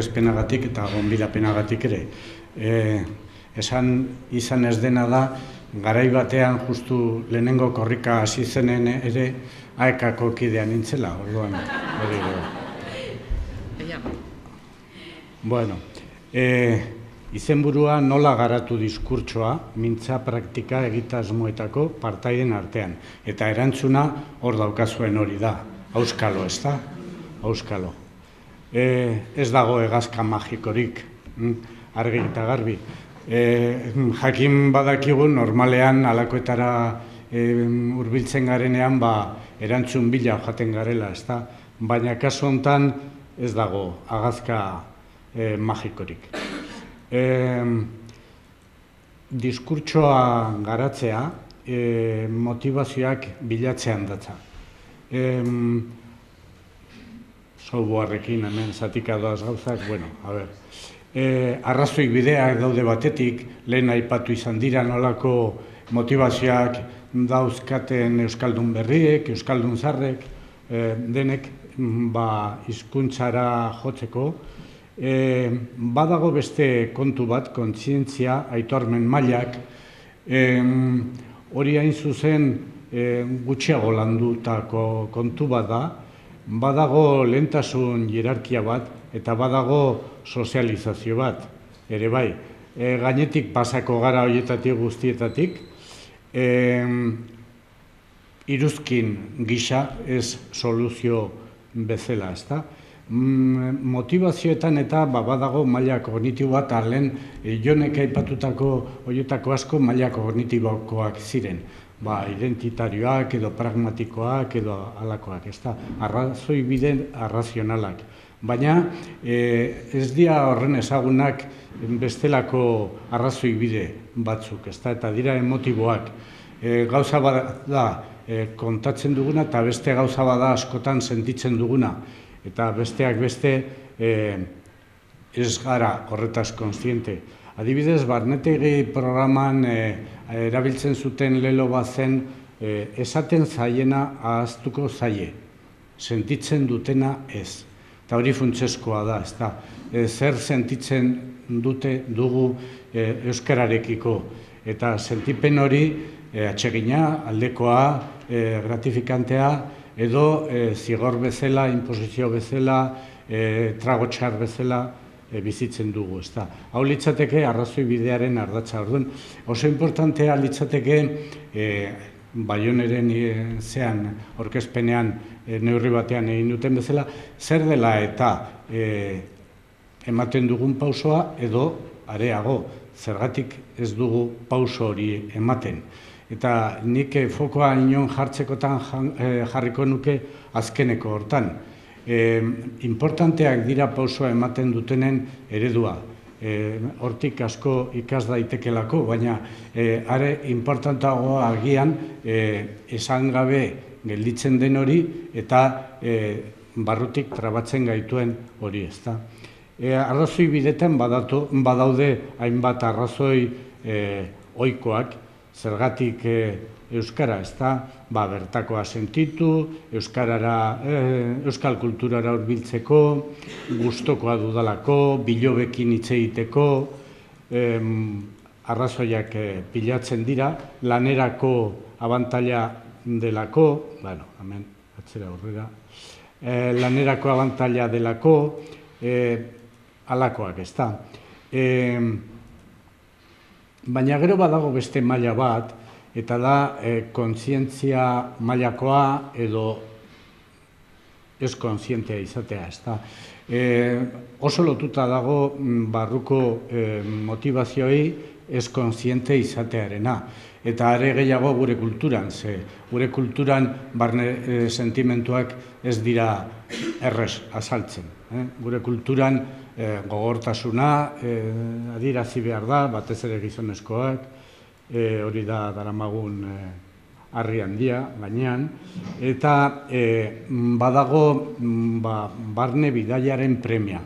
aurkezpenagatik eta gonbidapenagatik ere. Esan izan ez dena da, garai batean justu lehenengo korrika hasi zenen ere AEK-ko kidea nintzela, orduan. Bueno, izenburua nola garatu diskurtsoa, mintza praktika egitasmoetako partaiden artean. Eta erantzuna hor daukazuen hori da, auskalo, ez da? Auskalo. Ez dago hegazka magikorik, argi eta garbi. Jakin badakigu normalean alakoetara hurbiltzen garenean erantzun bila jaten garela, ez da? Baina kasu honetan ez dago hegazka magikorik. Diskurtsoa garatzea motivazioak bilatzean datza. Softwareekin hemen zatika doaz gauzak, bueno, a ber. Arrazoik bideak daude batetik, lehen aipatu izan dira nolako motivazioak dauzkaten euskaldun berriek, euskaldun zaharrek, denek hizkuntzara jotzeko. Badago beste kontu bat, kontzientzia, aitormen mailak, hori hain zuzen gutxiago landutako kontu bat da, badago lehentasun hierarkia bat, eta badago sozializazio bat, ere bai. Gainetik pasako gara horietatik guztietatik, iruzkin gisa ez soluzio bezala, ez da? Motivazioetan eta badago maila kognitiboa eta lehen Jonek aipatutako horietako asko maila kognitibokoak ziren. Identitarioak edo pragmatikoak edo halakoak, ez da? Arrazoi bide arrazionalak. Baina ez dira horren ezagunak bestelako arrazoi bide batzuk, ez da? Eta dira emotiboak. Gauza bada kontatzen duguna eta beste gauza bada askotan sentitzen duguna. Eta besteak beste ez gara horretaz kontziente. Adibidez, Barnetegi programan erabiltzen zuten lelo bat zen esaten zaiena ahaztuko zaie, sentitzen dutena ez. Eta hori funtsezkoa da, ez da. Zer sentitzen dugu euskararekiko. Eta sentipen hori atsegina, aldekoa, gratifikantea, edo zigor bezala, imposizio bezala, tragotxar bezala bizitzen dugu, ez da. Hau litzateke arrazoi bidearen ardatza. Orduan, oso importantea litzateke Baioneren zean aurkezpenean neurri batean egin duten bezala, zer dela eta ematen dugun pausoa edo areago, zergatik ez dugu pauso hori ematen. Eta nik fokoa inon jartzekotan jarriko nuke azkeneko hortan. Importanteak dira pausoa ematen dutenen eredua. Hortik asko ikas daitekelako, baina are importantagoa agian esan gabe gelditzen den hori eta barrutik trabatzen gaituen hori, ez da. Arrazoi bidetan badaude hainbat arrazoi ohikoak, zergatik euskara, ez da, bertakoa sentitu, euskal kulturara hurbiltzeko, gustokoa dudalako, bilobekin hitz egiteko, arrazoiak pilatzen dira, lanerako abantaila delako, hemen, atzera aurrera, lanerako abantaila delako, halakoak, ez da. Baina gero badago beste maila bat, eta da kontzientzia mailakoa edo ez kontzientea izatea, ez da. Oso lotuta dago barruko motivazioi ez kontziente izatearena. Eta are gehiago gure kulturan, ze gure kulturan barne sentimentuak ez dira errez azaltzen. Gure kulturan gogortasuna adierazi behar da, batez ere gizonezkoak, hori da daramagun harri handia gainean, eta badago barne bidaiaren premia.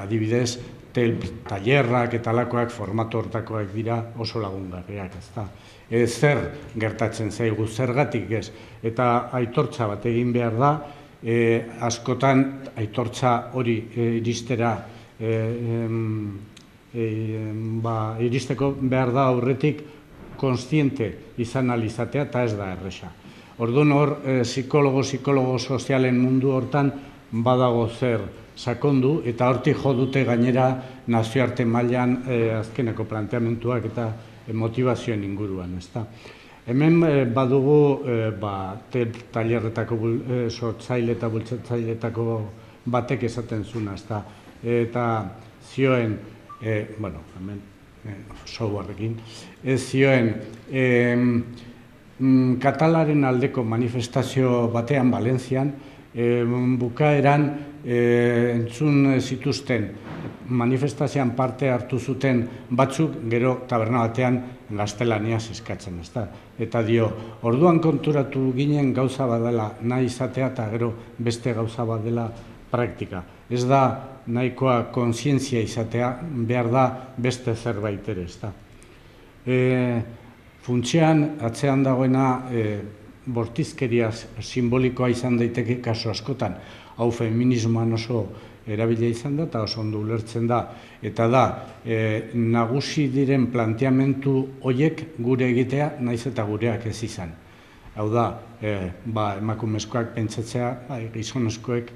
Adibidez, tailerrak eta alakoak formatu hortakoak dira oso lagungarriak, ez da. Zer gertatzen zaigu, zergatik ez, eta aitortza bat egin behar da, askotan aitortza hori iristera iristeko behar da aurretik konstiente izan alizatea eta ez da erresa. Orduan hor, psikologo sozialen mundu hortan badago zer sakondu eta hortik jo dute gainera nazioarte mailan azkeneko planteamentuak eta motivazioen inguruan, ezta. Hemen badugu tailerretako sortzaile eta bultzatzailetako batek esaten zuna, ezta. Eta zioen, hemen softwarerekin, zioen katalaren aldeko manifestazio batean, Valentzian, bukaeran entzun zituzten manifestazioan parte hartu zuten batzuk gero taberna batean gaztelaniaz eskatzen, ezta. Eta dio, orduan konturatu ginen gauza badela nahi izatea eta gero beste gauza badela praktika. Ez da nahikoa kontzientzia izatea, behar da beste zerbait ere, ezta. Funtsean, atzean dagoena bortizkeria simbolikoa izan daiteke kasu askotan. Hau feminismoan oso erabilia izan da eta oso ondo ulertzen da. Eta da, nagusi diren planteamentu horiek gure egitea, naiz eta gureak ez izan. Hau da, emakumezkoak pentsatzea, gizonezkoek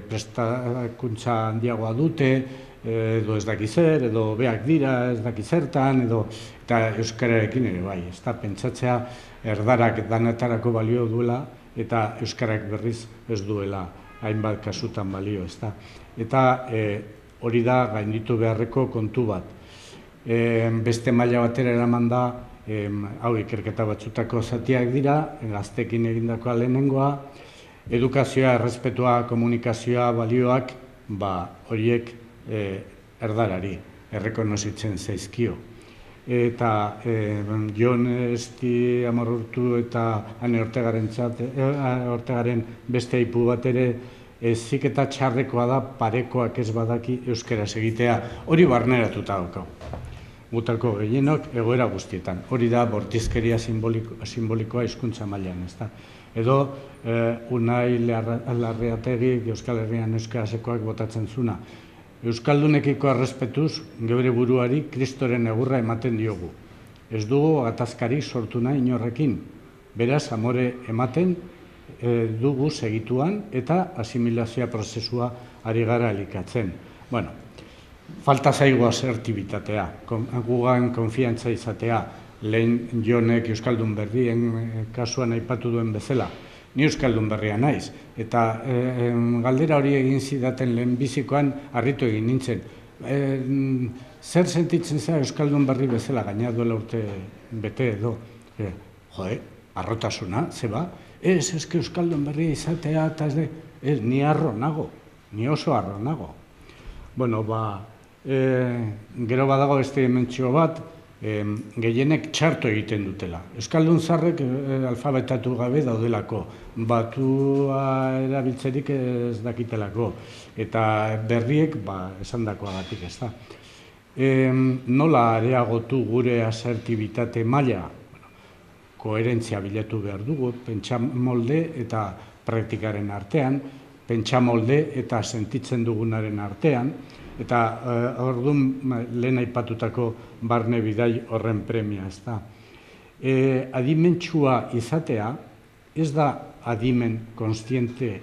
prestakuntza handiagoa dute, edo ez daki zer, edo beak dira ez daki zertan, eta euskararekin ere bai, ez da pentsatzea erdarak danetarako balio duela, eta euskarak berriz ez duela hainbat kasutan balio, ez da. Eta hori da gainditu beharreko kontu bat. Beste maila batera eraman da, hau ikerketa batzutako zatiak dira, gaztekin egindakoa lehenengoa, edukazioa, errespetua, komunikazioa, balioak, horiek erdarari, errekonozitzen zaizkio. Eta Jon Esti Amorrutu eta Ane Ortegaren beste aipu bat ere heziketa txarrekoa da parekoak ez badaki euskaraz egitea. Hori barneratuta daukagu. Gutako gehienok egoera guztietan. Hori da bortizkeria simbolikoa hizkuntza mailan, ezta. Edo Unai Larreategi Euskal Herrian euskarasekoak botatzen zuna. Euskaldunekiko errespetuz, geure buruari kristoren egurra ematen diogu. Ez dugu gatazkari sortu nahi inorrekin. Beraz, amore ematen dugu segituan eta asimilazioa prozesua ari gara elikatzen. Bueno, falta zaigu asertibitatea, gugan konfiantza izatea, lehen Jonek Euskaldun Berrien kasuan aipatu duen bezala. Ni Euskaldun Berria naiz, eta galdera hori egin zidaten lehenbizikoan harritu egin nintzen. Zer sentitzen zera Euskaldun Berri bezala, gaina duela urte bete edo? Arrotasuna, zeba? Ez Euskaldun Berria izatea, eta ni harro nago, ni oso harro nago. Bueno, gero badago beste dimentsio bat, gehienek txarto egiten dutela. Euskaldun zaharrek alfabetatu gabe daudelako, batua erabiltzerik ez dakitelako, eta berriek esandakoagatik ez da. Nola areagotu gure asertibitate maila? Koherentzia bilatu behar dugu, pentsamolde eta praktikaren artean, pentsamolde eta sentitzen dugunaren artean, eta orduan lehen aipatutako barne bidai horren premia, ez da. Adimentsua izatea, ez da adimen kontziente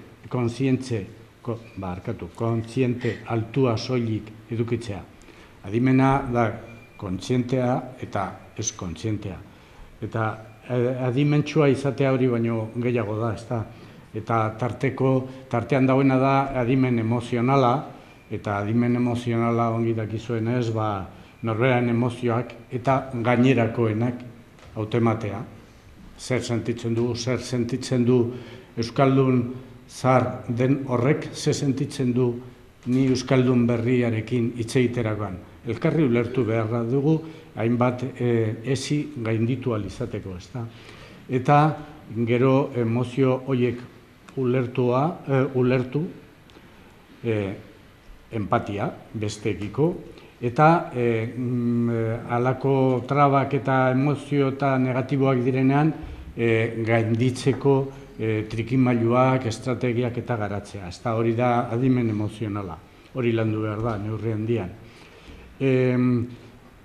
altua soilik edukitzea. Adimena da kontzientea eta ez kontzientea. Eta adimentsua izatea hori baino gehiago da, ez da. Eta tartean dauena da adimen emozionala, eta adimen emozionala ongi dakizuenez, norberaren emozioak eta gainerakoenak hautematea. Zer sentitzen du Euskaldun zahar den horrek, zer sentitzen du ni Euskaldun Berriarekin hitz egiterakoan. Elkarri ulertu beharra dugu, hainbat ezi gainditu alizateko, ez da. Eta gero emozio horiek ulertu, empatia besteekiko, eta halako trabak eta emozio eta negatiboak direnean gainditzeko trikimailuak, estrategiak eta garatzea. Ez da hori da adimen emozionala. hori landu behar da, neurri handian.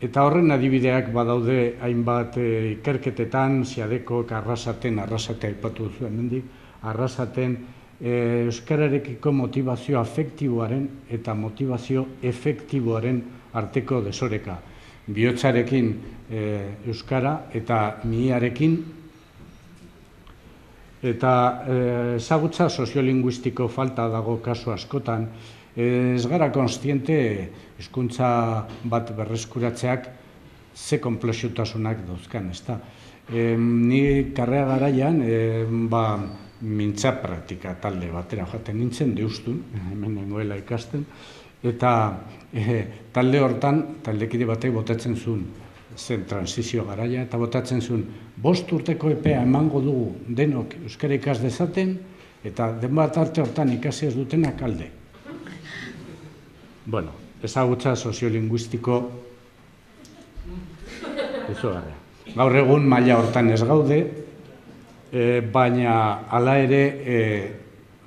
Eta horren adibideak badaude hainbat ikerketetan, Siadekok, Arrasaten aipatu zuen mendik, Arrasaten euskararekiko motivazio afektiboaren eta motivazio efektiboaren arteko desoreka. Bihotzarekin euskara eta mihiarekin, eta ezagutza soziolinguistiko falta dago kasu askotan, ez gara konstiente hizkuntza bat berreskuratzeak ze konplexutasunak dauzkan, ezta. Ni karrera garaian mintza praktika talde batera joaten nintzen, Deustun, hemen nengoela ikasten, eta talde hortan, taldekide batek botatzen zuen, zen transizio garaia, eta botatzen zuen, 5 urteko epea emango dugu denok euskara ikas dezaten, eta denbat arte hortan ikasi ez dutenak alde. Bueno, ezagutza soziolinguistiko izugarria. Gaur egun maila hortan ez gaude, baina hala ere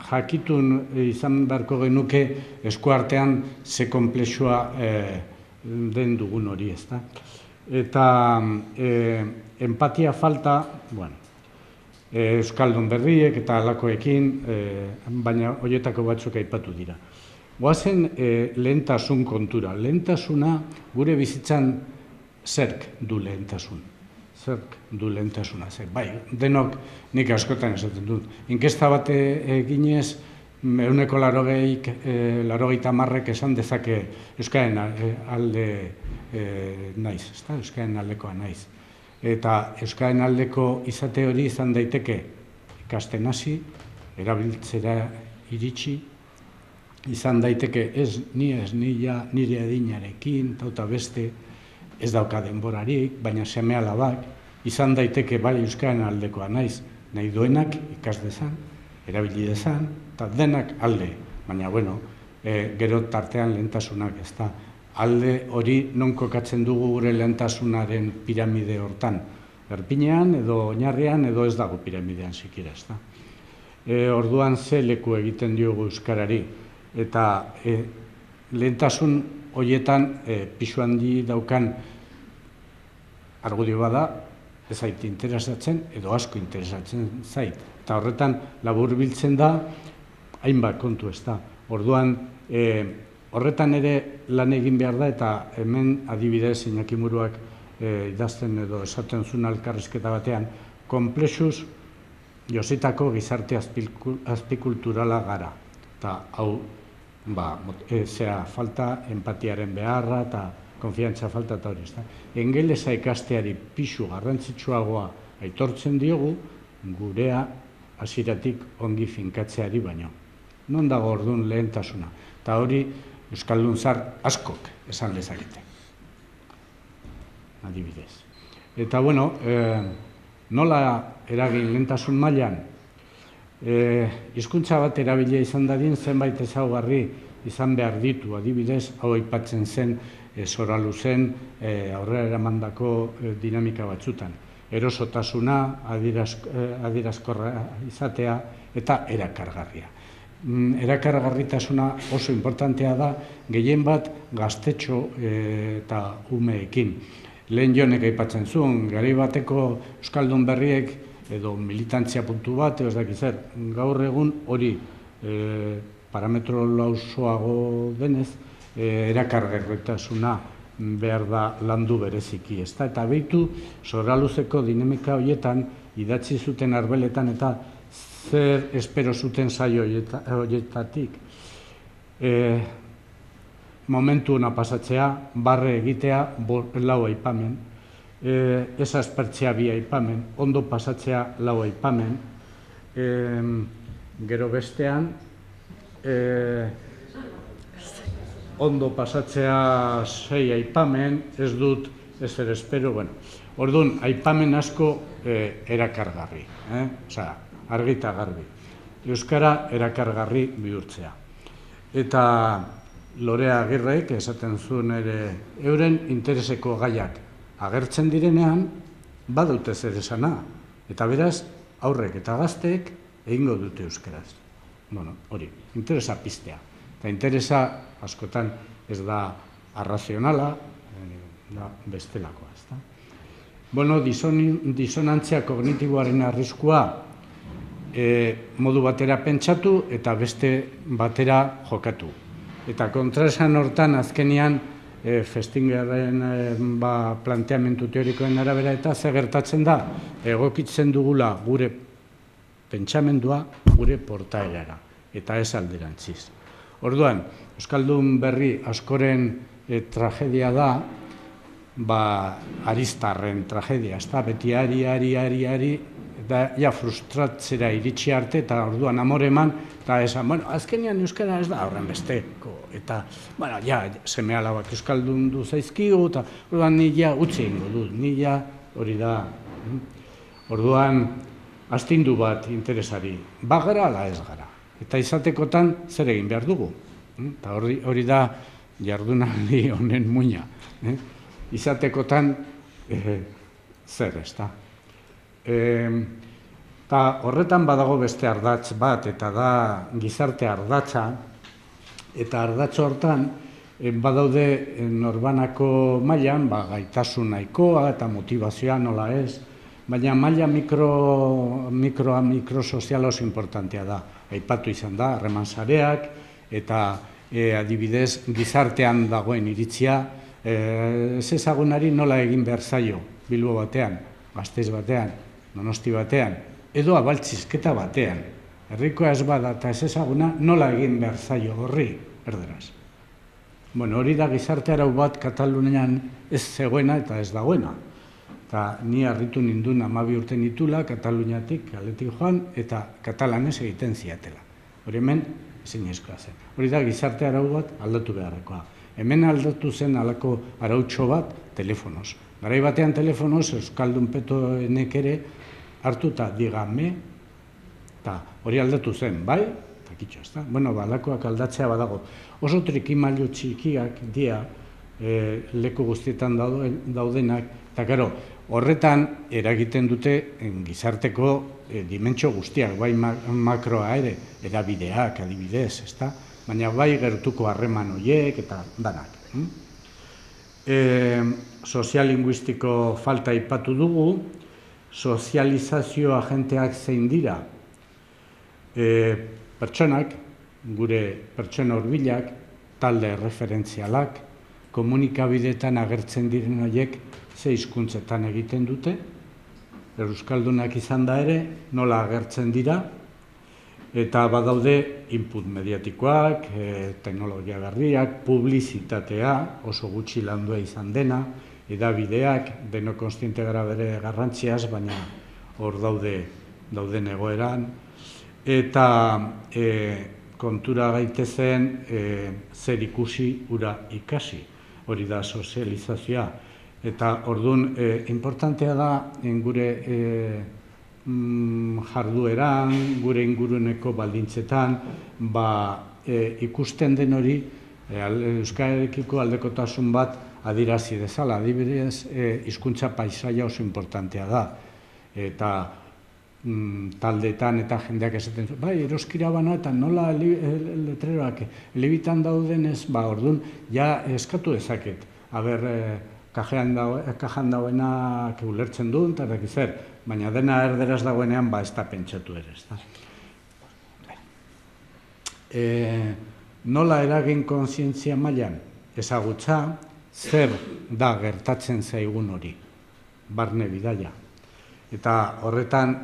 jakitun izan beharko genuke eskuartean ze konplexua den dugun hori, ezta. Eta empatia falta, euskaldun berriek eta halakoekin, baina horietako batzuk aipatu dira. Goazen lehentasun kontura. Lehentasuna gure bizitzan zerk du lehentasun. Zerk du lehentasuna. Bai, denok nik askotan esaten dut. Inkesta bat eginez, 80% esan dezake euskaren alde naiz, euskaren aldekoa naiz. Eta euskaren aldeko izate hori izan daiteke ikasten hasi, erabiltzera iritsi, izan daiteke ez nire adinarekin, eta beste ez dauka denborarik, baina seme-alabak, izan daiteke bai euskaren aldekoa naiz, nahi duenak ikas dezan, erabili dezan, eta denak alde. Baina, gero tartean lehentasunak ez da. Alde hori non kokatzen dugu gure lehentasunaren piramide hortan. Erpinean edo oinarrian edo ez dago piramidean zikira, ez da. Orduan ze leku egiten diogu euskarari. Eta lehentasun horietan pisu handi daukan argudio bada, ez zait interesatzen edo asko interesatzen zait. Eta horretan labur biltzen da, hainbat kontu ez da. Orduan, horretan ere lan egin behar da, eta hemen adibidez Iñaki Muruak idazten edo esaten zuen elkarrizketa batean, konplexuz jositako gizarte azpikulturala gara. Eta hau, falta, empatiaren beharra eta konfiantza falta eta hori. Engelesa ikasteari pisu garrantzitsuagoa aitortzen diogu, gurea hasieratik ongi finkatzeari baino. Non dago orduan lehentasuna? Eta hori euskaldun zar askok esan lezakete. Adibidez. Eta nola eragin lehentasun mailan? Hizkuntza bat erabilia izan dadin zenbait ezaugarri izan behar ditu, adibidez, hau aipatzen zen Soraluzen aurrera eramandako dinamika batzutan. Erosotasuna, adierazkorra izatea eta erakargarria. Erakargarritasuna oso importantea da, gehien bat gaztetxo eta umeekin. Lehen Jonek aipatzen zuen, garai bateko euskaldun berriek edo militantzia puntu bat, ez dakit zer, gaur egun hori parametro lausoago denez, erakargarritasuna behar da landu bereziki, ezta? Eta behitu, Soraluzeko dinamika horietan, idatzi zuten arbeletan eta zer espero zuten saio horietatik. Momentu ona pasatzea, barre egitea, 4 aipamen, ez aspertzea 2 aipamen, ondo pasatzea 4 aipamen, gero bestean, ondo pasatzea 6 aipamen, ez dut ezer espero, orduan, aipamen asko erakargarri, argi eta garbi. Euskara erakargarri bihurtzea. Eta Lorea Agirrek esaten zuen ere, euren intereseko gaiak agertzen direnean, badute zer esana. Eta beraz, aurrek eta gazteek egingo dute euskaraz. Hori, interesa piztea. Eta interesa askotan ez da arrazionala, da bestelakoa, ez da. Bueno, disonantzia kognitiboaren arriskua modu batera pentsatu eta beste batera jokatu. Eta kontraesan hortan azkenean Festingerren planteamendu teorikoen arabera eta ze gertatzen da, egokitzen dugula gure pentsamendua gure portaerara, eta ez alderantziz. Orduan, Euskaldun berri askoren tragedia da, aristarren tragedia, ez da, beti ari, eta ja frustratzera iritsi arte, eta orduan amore eman, eta esan, bueno, azkenean euskara ez da horren besteko, eta, bueno, ja, seme alabak euskaldun du zaizkigu, eta orduan ni ja utzi ingo dut, ni ja hori da. Orduan, astindu bat interesari, bagara ala ez gara, eta izatekotan zer egin behar dugu, eta hori da jardunaldi honen muina, izatekotan zer ez da. Eta horretan badago beste ardatz bat, eta da gizarte ardatza, eta ardatz hortan badaude norbanako mailan, gaitasun nahikoa eta motivazioa nola ez, baina maila mikrosozial oso importantea da. Aipatu izan da, harreman sareak, eta adibidez gizartean dagoen iritzia, ez ezagunari nola egin behar zaio, Bilbo batean, Gasteiz batean, Donosti batean, edo abaltzizketa batean. Herrikoa ez bada eta ez ezaguna nola egin behar zaio horri, erderaz. Bueno, hori da gizarte arau bat Katalunian ez zegoena eta ez dagoena. Eta ni harritu nindun 12 urte nitula, Kataluniatik, kaletik joan, eta katalanez egiten ziatela. Hori hemen ezinezkoa zen. Hori da gizarte arau bat aldatu beharrekoa. Hemen aldatu zen halako arautxo bat telefonoz. Garai batean telefonoz, Euskaldun petoenek ere, hartu eta digame, eta hori aldatu zen, bai? Eta kitxo, ez da? Bueno, alakoak aldatzea badago. Oso trikimailu txikiak dia leku guztietan daudenak, eta gero, horretan eragiten dute gizarteko dimentsio guztiak, bai makroa ere, edabideak, adibidez, ez da? Baina bai gertuko harreman horiek eta danak. Sozialinguistiko falta aipatu dugu, sozializazio agenteak zein dira. Pertsonak, gure pertsona hurbilak, talde referentzialak, komunikabideetan agertzen diren horiek ze hizkuntzetan egiten dute, euskaldunak izan da ere, nola agertzen dira, eta badaude input mediatikoak, teknologia berriak, publizitatea, oso gutxi landua izan dena, edabideak, deno konstiente gara bere garrantziaz, baina hor dauden egoeran, eta kontura gaitezen zer ikusi ura ikasi, hori da sozializazioa. Eta orduan, importantea da gure jardueran, gure inguruneko baldintzetan, ikusten den hori euskararekiko aldekotasun bat adirazi dezala. Adibidez, hizkuntza paisaia oso importantea da. Eta taldeetan eta jendeak esaten zuen, bai, eroskira bana eta nola letreroak elebitan daudenez, orduan, ja eskatu dezaket. Aber, kajan dauenak ulertzen duen, eta zer, baina dena erderaz dagoenean, ez da pentsatu ere, ez da. Nola eragin kontzientzia mailan? Ezagutza, zer da gertatzen zaigun hori, barne bidaia. Eta horretan,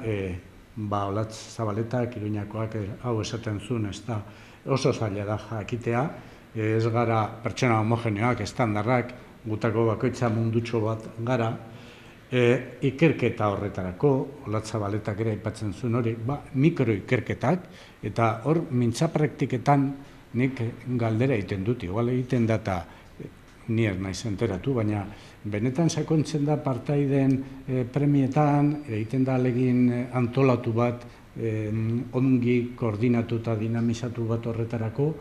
Olatz Zabaletak, Iruñakoak, hau esaten zuen, ez da, oso zaila da jakitea, ez gara pertsona homogeneoak, estandarrak, gutako bakoitza mundutxo bat gara, ikerketa horretarako, Olatz Zabaletak ere aipatzen zuen hori, mikroikerketak, eta hor mintza praktiketan nik galdera egiten dut, igual egiten da eta ni ez naiz enteratu, baina benetan sakontzen da partaideen premietan, egiten da alegin antolatu bat, ongi koordinatu eta dinamizatu bat horretarako,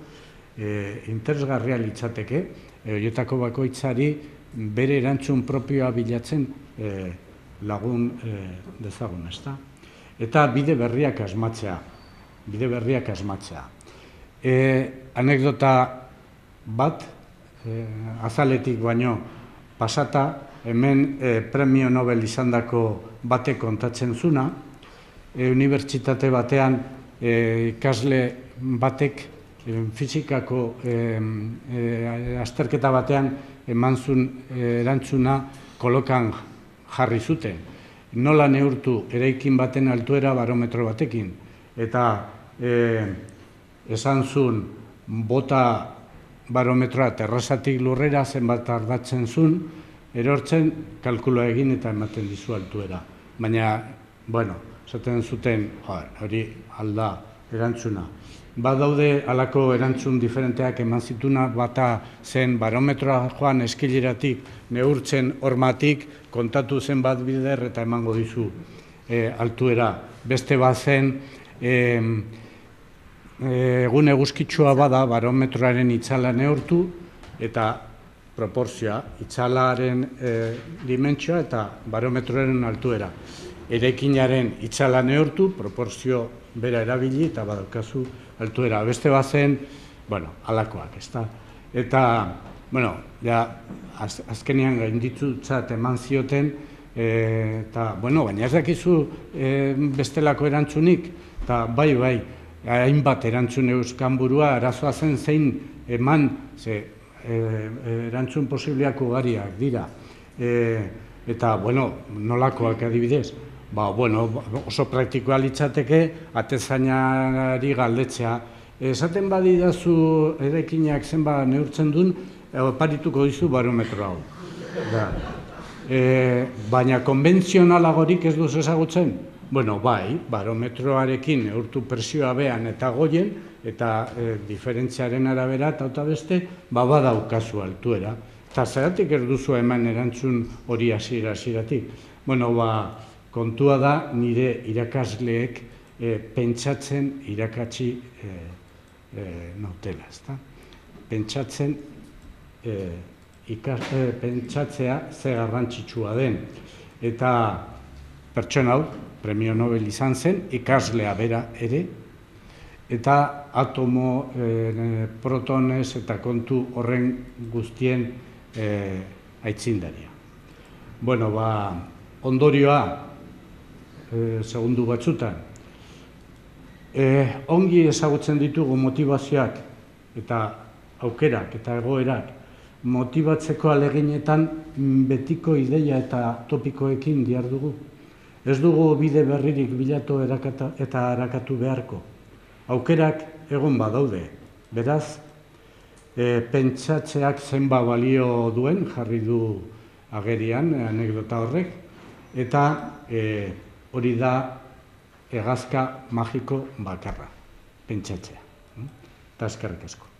interesgarria litzateke, horietako bakoitzari bere erantzun propioa bilatzen lagun dezagun, ezta? Eta bide berriak asmatzea. Anekdota bat, azaletik baino pasata, hemen premio Nobel izandako batek kontatzen zuna, unibertsitate batean ikasle batek fizikako azterketa batean eman zuen erantzuna kolokan jarri zuten. Nola neurtu eraikin baten altuera barometro batekin. Eta esan zuen bota barometroa terrazatik lurrera zenbat tardatzen zuen, erortzen kalkuloa egin eta ematen dizu altuera. Baina, bueno, esaten zuten, hori alda erantzuna. Badaude halako erantzun diferenteak eman zituna, bata zen barometroa joan eskileratik neurtzen hormatik, kontatu zen bat bider eta emango dizu altuera. Beste bat zen, egun eguzkitsua bada barometroaren itzala neurtu eta proporzioa, itzalaren dimentsioa eta barometroaren altuera. Eraikinaren itzala neurtu, proporzio bera erabili eta badaukazu altuera. Beste bat zen, halakoak, ezta? Eta, azkenean gainditutzat eman zioten, eta, baina ez dakizu bestelako erantzunik, eta bai, hainbat erantzun euskan burua, arazoa zen zein eman, erantzun posibleak ugariak dira. Eta, nolakoak adibidez? Oso praktikoa litzateke, atezainari galdetzea. Esaten badidazu eraikinak zenbat neurtzen duen, oparituko dizu barometro hau. Baina konbentzionalagorik ez duz ezagutzen? Bai, barometroarekin neurtu presioa behan eta goien, eta diferentziaren arabera eta beste, badaukazu altuera. Eta zeratik ez duzu eman erantzun hori hasieratik. Kontua da nire irakasleek pentsatzen irakatsi nautela, ezta? Pentsatzea ze garrantzitsua den. Eta pertsona hau, premio Nobel izan zen, ikaslea bera ere, eta atomo, protonez eta kontu horren guztien aitzindaria. Ondorioa, segundu batzutan, ongi ezagutzen ditugu motivazioak eta aukerak eta egoerak, motibatzeko aleginetan betiko ideia eta topikoekin dihardugu. Ez dugu bide berririk bilatu eta arakatu beharko. Aukerak egon badaude, beraz, pentsatzeak zenba balio duen, jarri du agerian, anekdota horrek, eta hori da hegazka magiko bakarra, pentsatzea. Eta eskerrik asko.